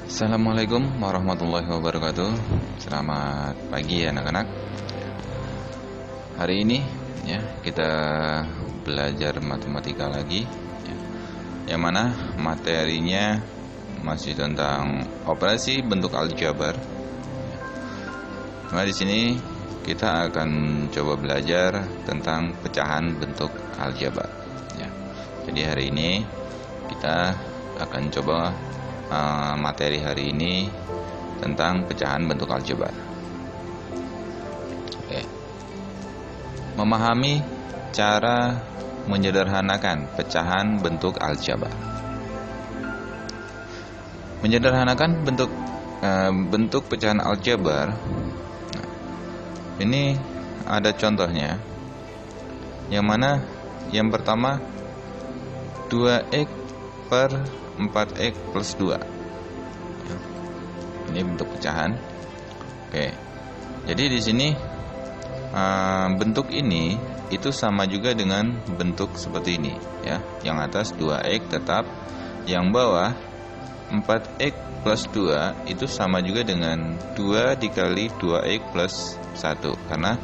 Assalamualaikum warahmatullahi wabarakatuh. Selamat pagi anak-anak. Hari ini kita belajar matematika lagi, yang mana materinya masih tentang operasi bentuk aljabar. Nah, di sini kita akan coba belajar tentang pecahan bentuk aljabar. Jadi hari ini kita akan coba materi hari ini tentang pecahan bentuk aljabar. Memahami cara menyederhanakan pecahan bentuk aljabar. Menyederhanakan bentuk pecahan aljabar. Ini ada contohnya. Yang mana yang pertama 2x per 4x plus 2. Ini bentuk pecahan. Jadi di sini bentuk ini itu sama juga dengan bentuk seperti ini, ya. Yang atas 2x tetap, yang bawah 4x plus 2 itu sama juga dengan 2 dikali 2x plus 1, karena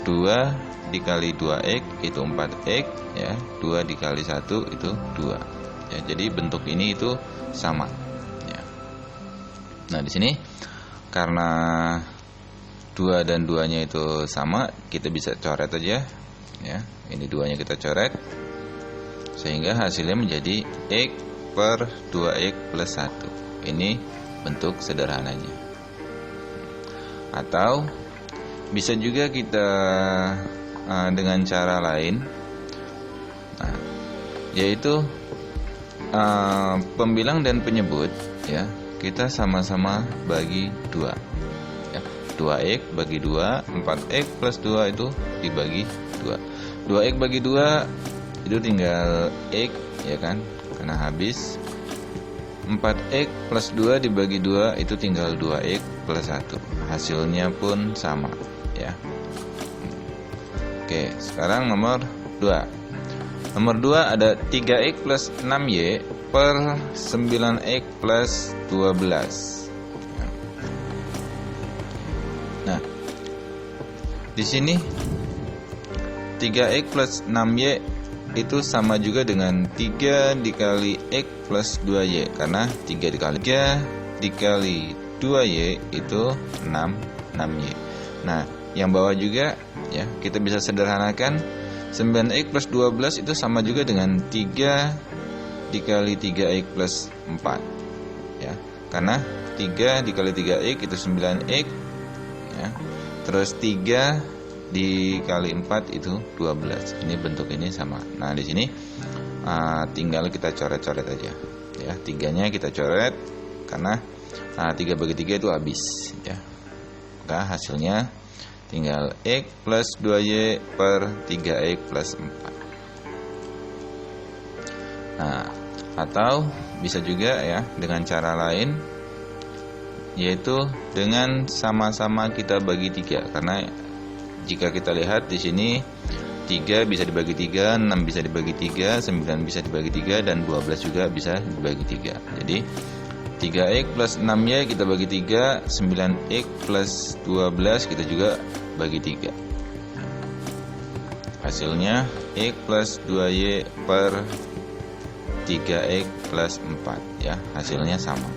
2 dikali 2x itu 4x, ya. 2 dikali 1 itu 2. Ya, jadi bentuk ini itu sama. Ya. Nah, di sini karena 2 dan 2-nya itu sama, kita bisa coret aja. Ya, ini 2-nya kita coret, sehingga hasilnya menjadi x per 2x plus 1. Ini bentuk sederhananya. Atau bisa juga kita dengan cara lain, yaitu pembilang dan penyebut, ya, kita sama-sama bagi 2, ya. 2x bagi 2, 4x plus 2 itu dibagi 2. 2x bagi 2 itu tinggal x, ya kan, karena habis. 4x plus 2 dibagi 2 itu tinggal 2x plus 1. Hasilnya pun sama, ya. Oke, sekarang nomor 2. Nomor 2 ada 3x plus 6y per 9x plus 12. Nah, di sini 3x plus 6y itu sama juga dengan 3 dikali x plus 2y, karena 3 dikali 2y itu 6y. Nah, yang bawah juga, ya, kita bisa sederhanakan. 9x plus 12 itu sama juga dengan 3 dikali 3x plus 4, ya, karena 3 dikali 3x itu 9x, ya. Terus 3 dikali 4 itu 12. Ini bentuk ini sama. Nah, di sini tinggal kita coret-coret aja, ya. 3-nya kita coret, karena 3 bagi 3 itu habis, ya. Maka hasilnya tinggal x plus 2y per 3x plus 4. Nah, atau bisa juga, ya, dengan cara lain, yaitu dengan sama-sama kita bagi 3. Karena jika kita lihat di sini 3 bisa dibagi 3, 6 bisa dibagi 3, 9 bisa dibagi 3, dan 12 juga bisa dibagi 3. Jadi 3x plus 6y kita bagi 3, 9x plus 12 kita juga bagi 3. Hasilnya x plus 2y per 3x plus 4, ya. Hasilnya sama.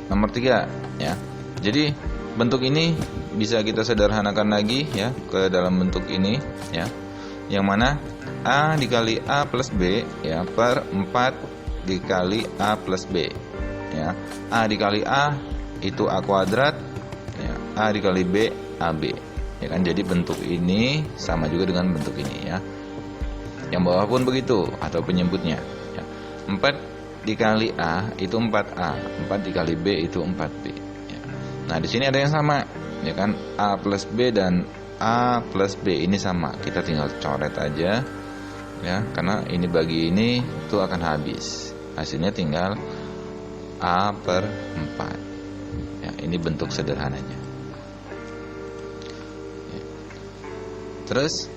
Nomor 3, ya. Jadi bentuk ini bisa kita sederhanakan lagi, ya, ke dalam bentuk ini, ya. Yang mana a dikali a plus b, ya, per 4 dikali a plus b, ya. A dikali a itu a kuadrat, ya. A dikali b ab, ya kan. Jadi bentuk ini sama juga dengan bentuk ini, ya. Yang bawah pun begitu, atau penyebutnya, ya. 4 dikali a itu 4a, 4 dikali b itu 4b, ya. Nah, di sini ada yang sama, ya kan. A plus b dan a plus b ini sama. Kita tinggal coret aja, ya, karena ini bagi ini itu akan habis. Hasilnya tinggal a per 4, ya. Ini bentuk sederhananya, ya. Terus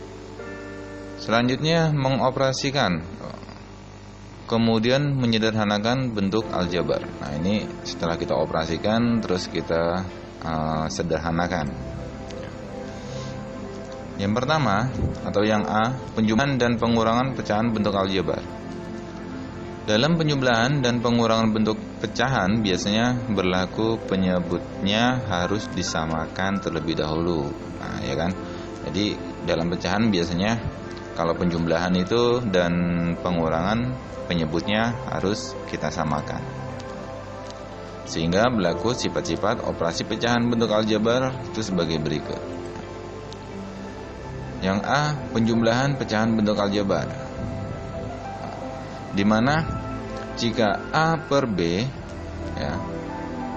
Selanjutnya mengoperasikan, kemudian menyederhanakan bentuk aljabar. Nah, ini setelah kita operasikan terus kita sederhanakan. Yang pertama atau yang A, penjumlahan dan pengurangan pecahan bentuk aljabar. Dalam penjumlahan dan pengurangan bentuk pecahan biasanya berlaku penyebutnya harus disamakan terlebih dahulu. Nah, ya kan? Jadi dalam pecahan biasanya kalau penjumlahan itu dan pengurangan penyebutnya harus kita samakan. Sehingga berlaku sifat-sifat operasi pecahan bentuk aljabar itu sebagai berikut. Yang A, penjumlahan pecahan bentuk aljabar. Di mana jika A per B ya,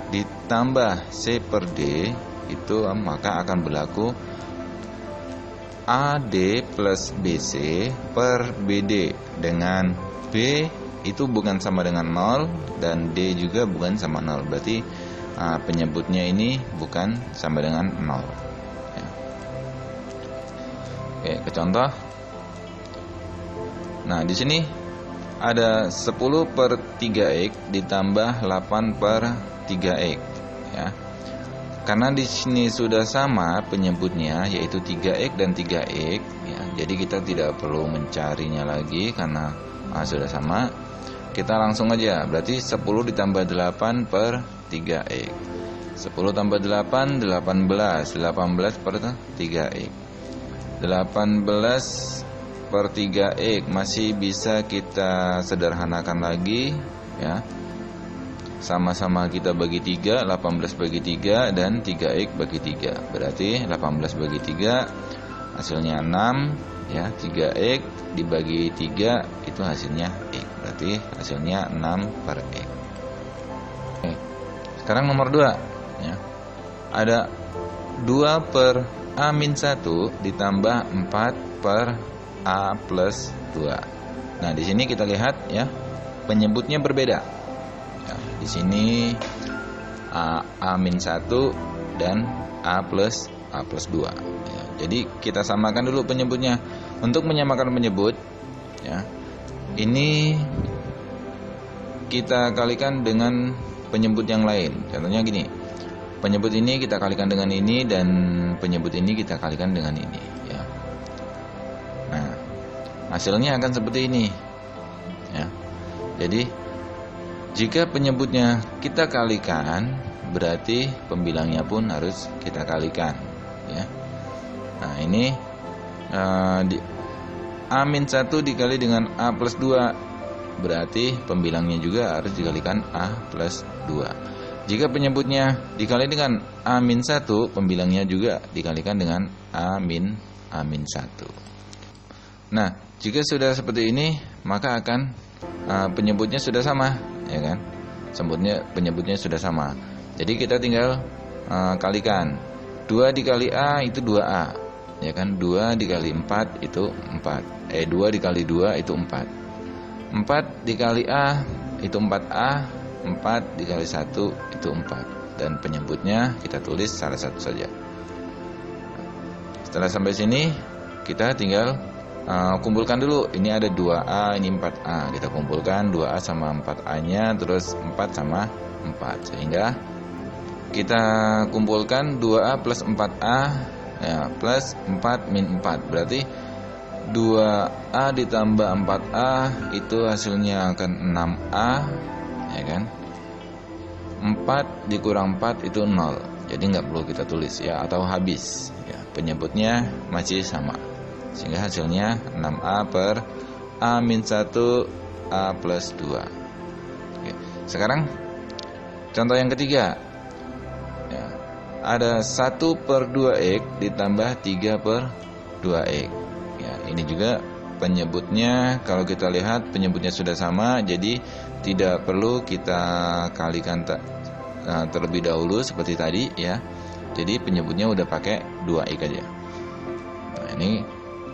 ditambah C per D itu maka akan berlaku AD plus BC per BD, dengan B itu bukan sama dengan 0 dan D juga bukan sama 0. Berarti penyebutnya ini bukan sama dengan 0 ya. Oke, ke contoh. Nah, di sini ada 10 per 3X ditambah 8 per 3X ya. Karena di sini sudah sama penyebutnya yaitu 3X dan 3X ya. Jadi kita tidak perlu mencarinya lagi karena sudah sama. Kita langsung aja. Berarti 10 ditambah 8 per 3X. 10 tambah 8 18. 18 per 3X. 18 per 3X masih bisa kita sederhanakan lagi ya. Sama-sama kita bagi 3, 18 bagi 3 dan 3X bagi 3. Berarti 18 bagi 3 hasilnya 6 ya. 3X dibagi 3 itu hasilnya X. Berarti hasilnya 6 per X. Oke. Sekarang nomor 2 ya. Ada 2 per A-1 ditambah 4 per A plus 2. Nah, di sini kita lihat ya, penyebutnya berbeda. Ya, di sini A-1 dan A plus 2. Ya, jadi kita samakan dulu penyebutnya. Untuk menyamakan penyebut, ya, ini kita kalikan dengan penyebut yang lain. Contohnya gini, penyebut ini kita kalikan dengan ini dan penyebut ini kita kalikan dengan ini. Ya. Nah, hasilnya akan seperti ini ya. Jadi jika penyebutnya kita kalikan, berarti pembilangnya pun harus kita kalikan ya. Nah, ini A-1 dikali dengan A plus 2, berarti pembilangnya juga harus dikalikan A plus 2. Jika penyebutnya dikali dengan A-1, pembilangnya juga dikalikan dengan A-1. Nah, jika sudah seperti ini, maka akan penyebutnya sudah sama, ya kan? Penyebutnya sudah sama. Jadi kita tinggal kalikan. 2 dikali A itu 2A, ya kan? 2 dikali 4 itu 4. 2 dikali 2 itu 4. 4 dikali A itu 4A, 4 dikali 1 itu 4. Dan penyebutnya kita tulis salah satu saja. Setelah sampai sini, kita tinggal kumpulkan dulu. Ini ada 2A, ini 4A. Kita kumpulkan 2A sama 4A-nya, terus 4 sama 4. Sehingga kita kumpulkan 2A plus 4A ya, plus 4 min 4. Berarti 2A ditambah 4A itu hasilnya akan 6A, ya kan? 4 dikurang 4 itu 0. Jadi nggak perlu kita tulis ya, atau habis ya. Penyebutnya masih sama. Sehingga hasilnya 6A per A-1 A plus 2. Oke. Sekarang contoh yang ketiga ya, ada 1 per 2X ditambah 3 per 2X ya, ini juga penyebutnya, kalau kita lihat penyebutnya sudah sama, jadi tidak perlu kita kalikan terlebih dahulu seperti tadi ya. Jadi penyebutnya udah pakai 2X aja. Nah, ini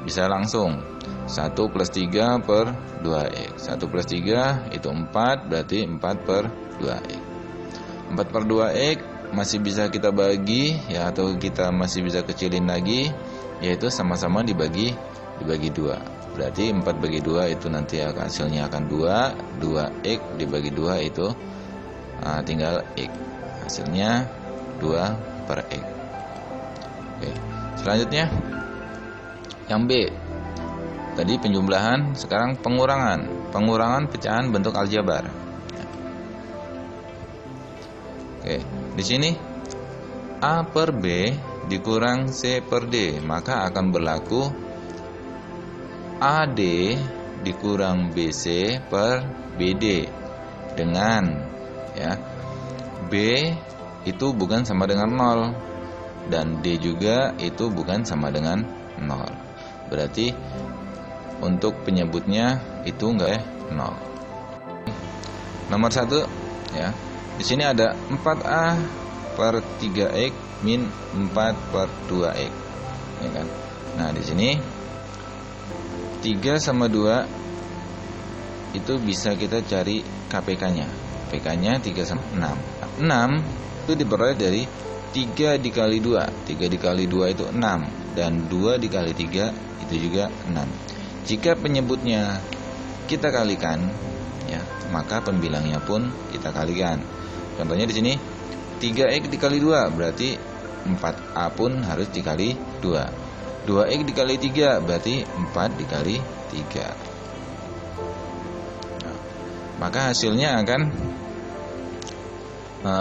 bisa langsung 1 plus 3 per 2X. 1 plus 3 itu 4, berarti 4 per 2X. 4 per 2X masih bisa kita bagi ya, atau kita masih bisa kecilin lagi, yaitu sama-sama dibagi 2. Berarti 4 bagi 2 itu nanti hasilnya akan 2. 2x dibagi 2 itu tinggal x. Hasilnya 2 per x. Oke. Selanjutnya yang B. Tadi penjumlahan, sekarang pengurangan. Pengurangan pecahan bentuk aljabar. Oke, di sini A per B dikurang C per D, maka akan berlaku AD dikurang BC per BD dengan B itu bukan sama dengan 0 dan D juga itu bukan sama dengan 0. Berarti untuk penyebutnya itu enggak 0. Nomor 1 ya. Di sini ada 4A per 3x min 4 per 2x. Ya kan? Nah, di sini 3 sama 2 itu bisa kita cari KPK-nya. KPK-nya 3 sama 6. 6 itu diperoleh dari 3 dikali 2. 3 dikali 2 itu 6 dan 2 dikali 3 itu juga 6. Jika penyebutnya kita kalikan ya, maka pembilangnya pun kita kalikan. Contohnya di sini 3x dikali 2 berarti 4a pun harus dikali 2. 2x dikali 3 berarti 4 dikali 3. Nah, maka hasilnya akan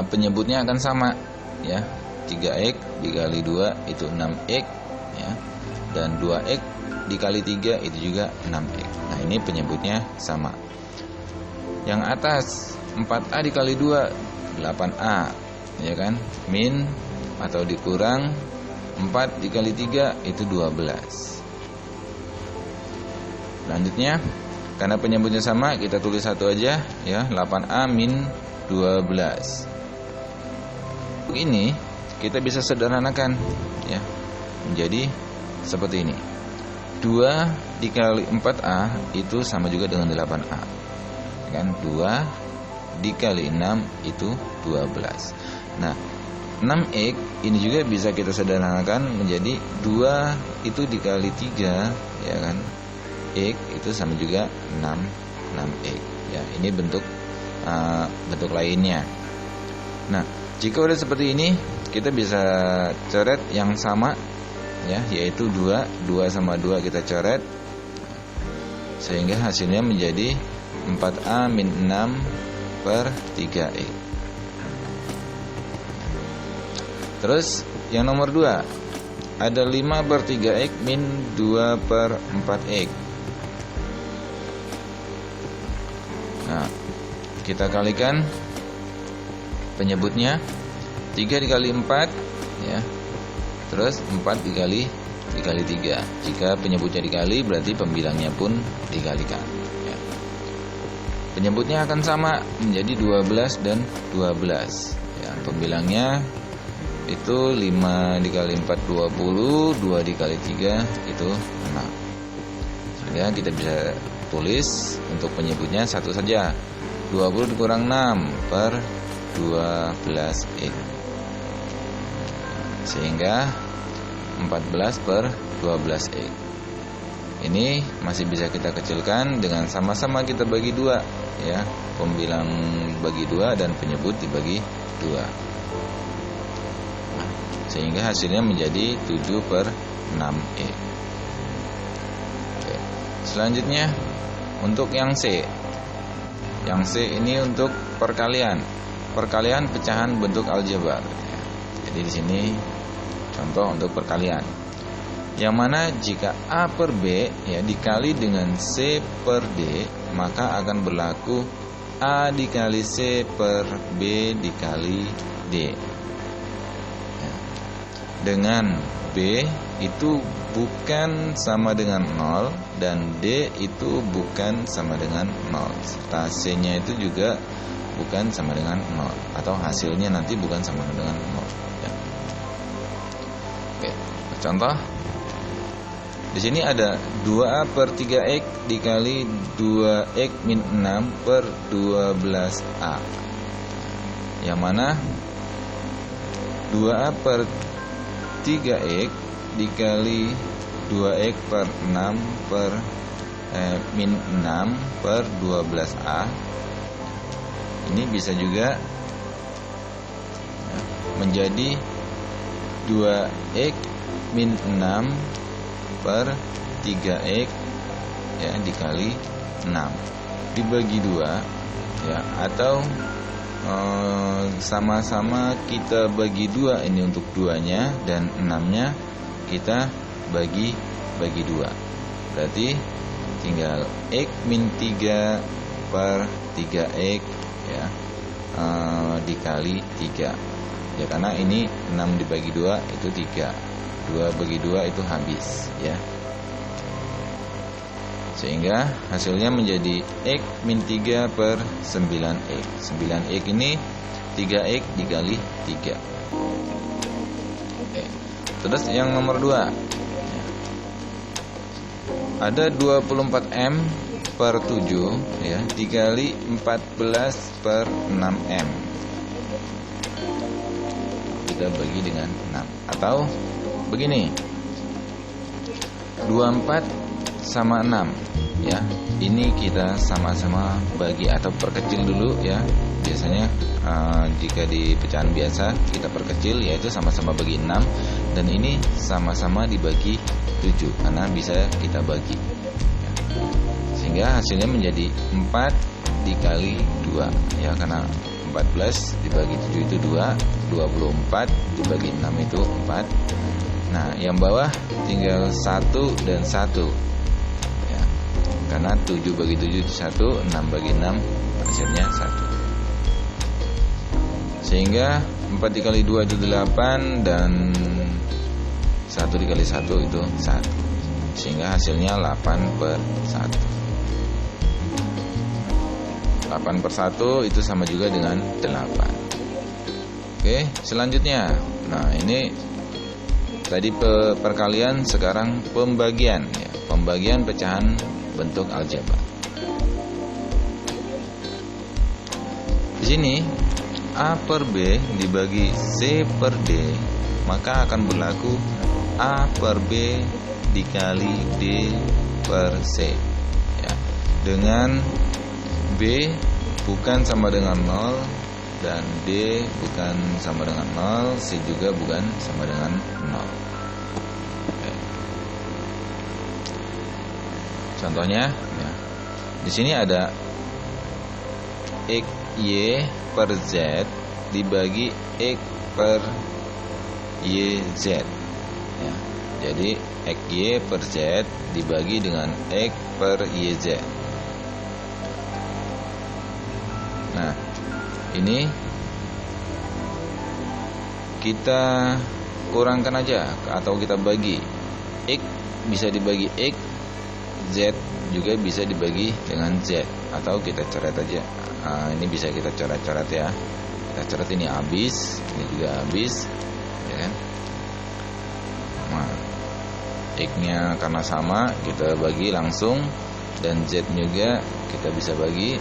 penyebutnya akan sama ya. 3x dikali 2 itu 6x ya. Dan 2x dikali 3 itu juga 6x. Nah, ini penyebutnya sama. Yang atas 4a dikali 2 8a ya kan, min atau dikurang 4 dikali 3 itu 12. Selanjutnya karena penyebutnya sama, kita tulis satu aja ya, 8a min 12. Ini kita bisa sederhanakan ya menjadi seperti ini. 2 dikali 4a itu sama juga dengan 8a kan. 2 dikali 6 itu 12. Nah, 6x ini juga bisa kita sederhanakan menjadi 2 itu dikali 3 ya kan, x itu sama juga 6x ya. Ini bentuk lainnya. Nah, jika udah seperti ini, kita bisa coret yang sama ya, yaitu 2 sama 2 kita coret sehingga hasilnya menjadi 4a min 6 per 3x. Terus yang nomor 2 ada 5 per 3x min 2 per 4x. Nah, kita kalikan penyebutnya 3 dikali 4 ya. Terus 4 dikali 3. Jika penyebutnya dikali berarti pembilangnya pun dikalikan ya. Penyebutnya akan sama menjadi 12 dan 12 ya. Pembilangnya itu 5 dikali 4 20, 2 dikali 3 itu 6. Sehingga kita bisa tulis untuk penyebutnya satu saja, 20 dikurang 6 per 12x, sehingga 14 per 12x. Ini masih bisa kita kecilkan dengan sama-sama kita bagi 2 ya. Pembilang bagi 2 dan penyebut dibagi 2, sehingga hasilnya menjadi 7 per 6x. Oke. Selanjutnya untuk yang C. Yang C ini untuk perkalian pecahan bentuk aljabar. Jadi di sini contoh untuk perkalian, yang mana jika A per B ya dikali dengan C per D, maka akan berlaku A dikali C per B dikali D ya. Dengan B itu bukan sama dengan 0 dan D itu bukan sama dengan 0, serta C nya itu juga bukan sama dengan 0, atau hasilnya nanti bukan sama dengan 0 ya. Oke, contoh di sini ada 2A per 3x dikali 2x min 6 per 12a, yang mana 2A per 3x dikali 2x per 6 per min 6 per 12A. Ini bisa juga menjadi 2x min 6 per 3x ya dikali 6 dibagi 2 ya, atau sama-sama kita bagi 2 ini untuk 2-nya, dan 6-nya kita bagi 2. Berarti tinggal x min 3 per 3x ya dikali 3 ya, karena ini 6 dibagi 2 itu 3, 2 bagi 2 itu habis ya, sehingga hasilnya menjadi x min 3 per 9x. 9x ini 3x dikali 3. Oke. Terus yang nomor 2, ada 24m per 7 ya dikali 14 per 6m, kita bagi dengan 6. Atau begini, 24 sama 6 ya, ini kita sama-sama bagi atau perkecil dulu ya. Biasanya jika di pecahan biasa kita perkecil, yaitu sama-sama bagi 6, dan ini sama-sama dibagi 7 karena bisa kita bagi ya. Sehingga hasilnya menjadi 4 dikali 2 ya, karena 14 dibagi 7 itu 2, 24 dibagi 6 itu 4. Nah, yang bawah tinggal 1 dan 1 ya, karena 7 bagi 7 itu 1, 6 bagi 6 hasilnya 1. Sehingga 4 dikali 2 itu 8, dan 1 dikali 1 itu 1. Sehingga hasilnya 8 per 1. 8 per 1 itu sama juga dengan 8. Oke, selanjutnya. Nah, ini tadi perkalian, sekarang pembagian ya. Pembagian pecahan bentuk aljabar. Di sini A per B dibagi C per D, maka akan berlaku A per B dikali D per C ya. Dengan B bukan sama dengan 0 dan D bukan sama dengan 0, C juga bukan sama dengan 0. Oke. Contohnya ya. Di sini ada XY per Z dibagi X per YZ ya. Jadi XY per Z dibagi dengan X per YZ. Nah, ini kita kurangkan aja atau kita bagi. X bisa dibagi X, Z juga bisa dibagi dengan Z, atau kita coret aja. Ini bisa kita coret-coret ya. Kita coret, ini habis, ini juga habis ya kan. Nah, X-nya karena sama kita bagi langsung, dan Z juga kita bisa bagi,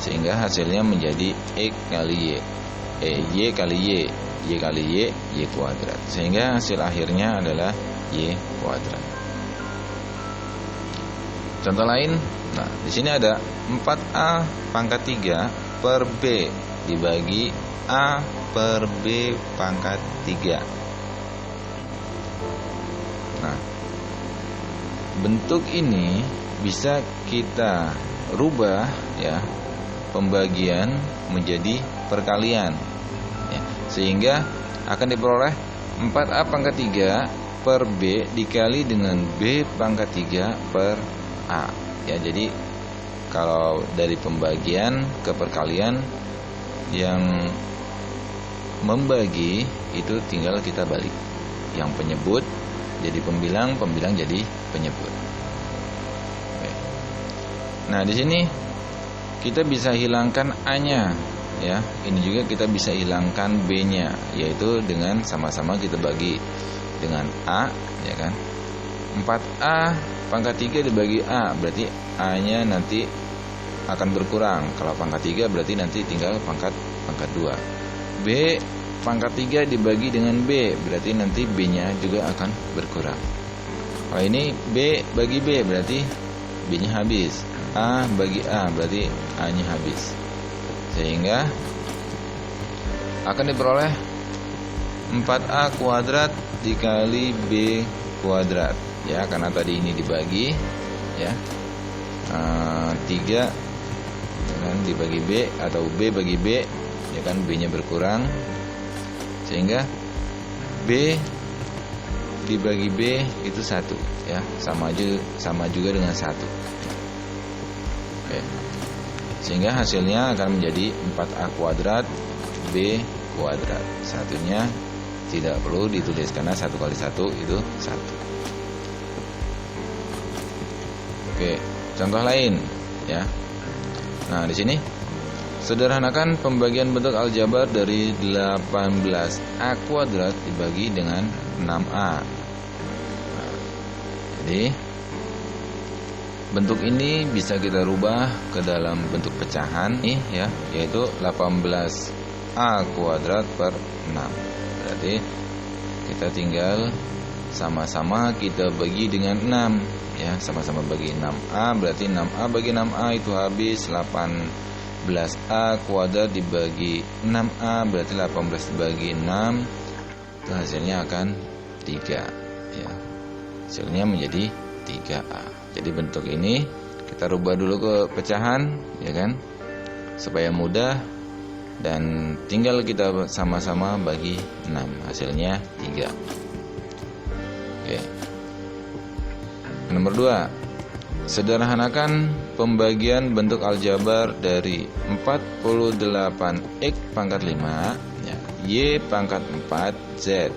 sehingga hasilnya menjadi X kali Y, Y kali Y, Y kali Y, Y kuadrat, sehingga hasil akhirnya adalah Y kuadrat. Contoh lain, nah di sini ada 4A pangkat 3 per B dibagi A per B pangkat 3. Nah, bentuk ini bisa kita rubah ya, pembagian menjadi perkalian ya, sehingga akan diperoleh 4A pangkat 3 per B dikali dengan B pangkat 3 per A ya. Jadi kalau dari pembagian ke perkalian, yang membagi itu tinggal kita balik, yang penyebut jadi pembilang, pembilang jadi penyebut. Oke. Nah, di sini kita bisa hilangkan A-nya ya. Ini juga kita bisa hilangkan B-nya, yaitu dengan sama-sama kita bagi dengan A ya kan. 4A pangkat 3 dibagi A, berarti A-nya nanti akan berkurang. Kalau pangkat 3 berarti nanti tinggal pangkat 2. B pangkat 3 dibagi dengan B, berarti nanti B-nya juga akan berkurang. Oh, ini B bagi B, berarti B-nya habis. A bagi A berarti A-nya habis. Sehingga akan diperoleh 4A kuadrat dikali B kuadrat. Ya, karena tadi ini dibagi ya. 3 dengan dibagi B atau B bagi B, ya kan, B-nya berkurang. Sehingga B dibagi B itu 1 ya, sama juga dengan 1. Oke. Sehingga hasilnya akan menjadi 4A kuadrat B kuadrat. Satunya tidak perlu ditulis karena 1 kali 1 itu 1. Oke, contoh lain ya. Nah, di sini sederhanakan pembagian bentuk aljabar dari 18A kuadrat dibagi dengan 6A. Nah, jadi bentuk ini bisa kita rubah ke dalam bentuk pecahan nih ya, yaitu 18A kuadrat per 6. Berarti kita tinggal sama-sama kita bagi dengan 6 ya, sama-sama bagi 6A, berarti 6A bagi 6A itu habis. 18A kuadrat dibagi 6A berarti 18 dibagi 6 itu hasilnya akan 3 ya. Hasilnya menjadi 3A. Jadi bentuk ini kita rubah dulu ke pecahan ya kan, supaya mudah, dan tinggal kita sama-sama bagi 6, hasilnya 3. Oke. Nomor 2, sederhanakan pembagian bentuk aljabar dari 48X pangkat 5 ya, Y pangkat 4 Z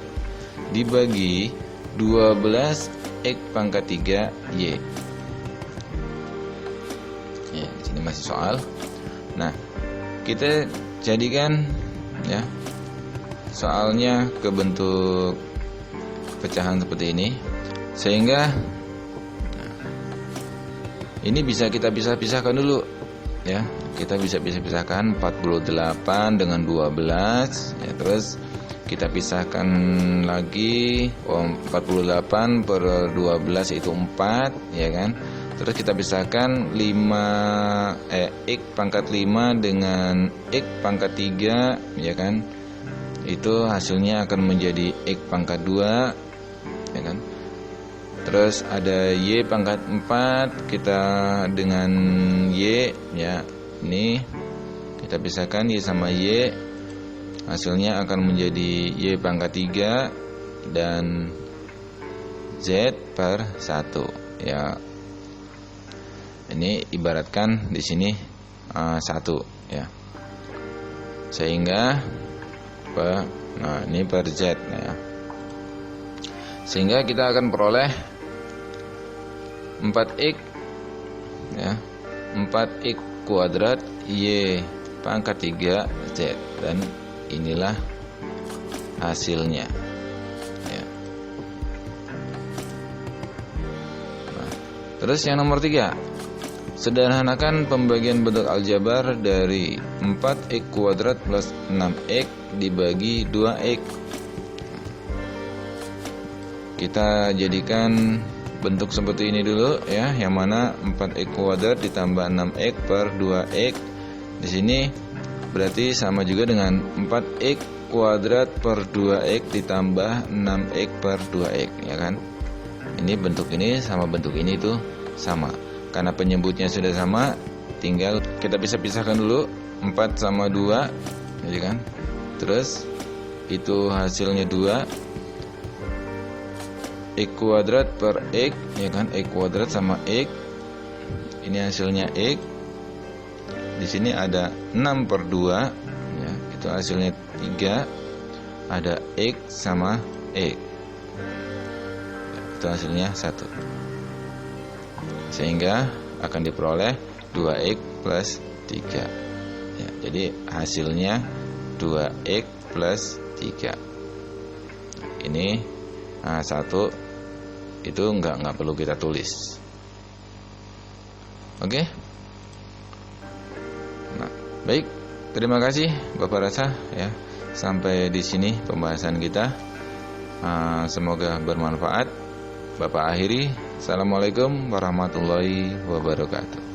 dibagi 12X pangkat 3 Y. Ya, di sini masih soal. Nah, kita jadikan ya soalnya ke bentuk pecahan seperti ini, sehingga ini bisa kita pisah-pisahkan dulu ya. Kita bisa pisah-pisahkan 48 dengan 12 ya, terus kita pisahkan lagi 48 per 12 itu 4 ya kan. Terus kita pisahkan X pangkat 5 dengan X pangkat 3 ya kan. Itu hasilnya akan menjadi X pangkat 2 ya kan. Terus ada Y pangkat 4 kita dengan Y ya. Ini kita pisahkan Y sama Y, hasilnya akan menjadi Y pangkat 3 dan Z per 1 ya. Ini ibaratkan di sini 1 ya. Sehingga ini per Z ya. Sehingga kita akan peroleh 4X ya, 4X kuadrat Y pangkat 3 Z, dan inilah hasilnya ya. Nah, terus yang nomor 3, sederhanakan pembagian bentuk aljabar dari 4X kuadrat plus 6X dibagi 2X. Kita jadikan bentuk seperti ini dulu ya, yang mana 4X kuadrat ditambah 6X per 2X. Di sini berarti sama juga dengan 4X kuadrat per 2X ditambah 6X per 2X ya kan. Ini bentuk ini sama bentuk ini itu sama. Karena penyebutnya sudah sama, tinggal kita pisah-pisahkan dulu 4 sama 2 ya kan. Terus itu hasilnya 2 X kuadrat per X ya kan, X kuadrat sama X. Ini hasilnya X. Di sini ada 6 per 2 ya, itu hasilnya 3. Ada X sama X. Itu hasilnya 1. Sehingga akan diperoleh 2X plus 3 ya, jadi hasilnya 2X plus 3. Ini 1 itu nggak perlu kita tulis. Oke. Nah, baik, terima kasih Bapak Rasa ya. Sampai di sini pembahasan kita. Semoga bermanfaat. Bapak akhiri. Assalamualaikum warahmatullahi wabarakatuh.